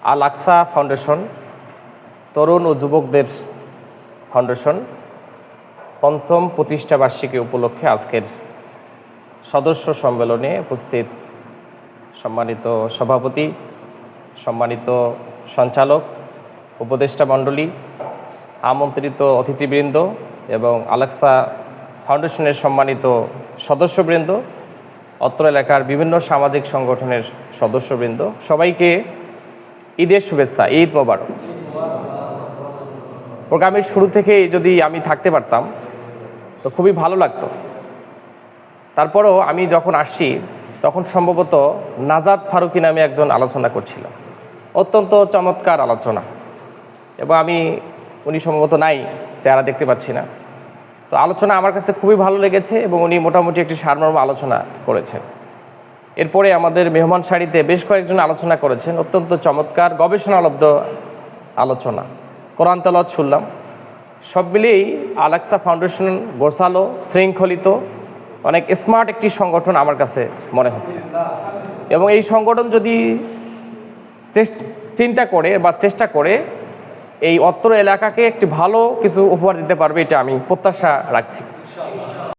আল আকসা foundation তরুণ ও যুবকদের foundation পঞ্চম প্রতিষ্ঠা বার্ষিকী উপলক্ষে আজকের সদস্য সম্মেলনে উপস্থিত সম্মানিত সভাপতি, সম্মানিত সঞ্চালক, উপদেষ্টা মণ্ডলী, আমন্ত্রিত অতিথিবৃন্দ এবং আল আকসা ফাউন্ডেশনের সম্মানিত সদস্যবৃন্দ, অত্র এলাকার বিভিন্ন সামাজিক সংগঠনের সদস্যবৃন্দ, সবাইকে ঈদের শুভেচ্ছা, ঈদ মোবারক। প্রোগ্রামের শুরু থেকেই যদি আমি থাকতে পারতাম তো খুবই ভালো লাগতো। তারপরও আমি যখন আসছি তখন সম্ভবত নাজাদ ফারুকি নামে একজন আলোচনা করছিল, অত্যন্ত চমৎকার আলোচনা, এবং উনি সম্ভবত নাই, চেহারা দেখতে পাচ্ছি না। তো আলোচনা আমার কাছে খুবই ভালো লেগেছে এবং উনি মোটামুটি একটি সারমর্ম আলোচনা করেছেন। এরপরে আমাদের মেহমান সারিতে বেশ কয়েকজন আলোচনা করেছেন, অত্যন্ত চমৎকার গবেষণালব্ধ আলোচনা, কোরআন তেলাওয়াত শুনলাম। সব মিলিয়েই আল আকসা ফাউন্ডেশন গোছালো, শৃঙ্খলিত, অনেক স্মার্ট একটি সংগঠন আমার কাছে মনে হচ্ছে। এবং এই সংগঠন যদি চিন্তা করে বা চেষ্টা করে এই অত্র এলাকাকে একটি ভালো কিছু উপহার দিতে পারবে, এটা আমি প্রত্যাশা রাখছি।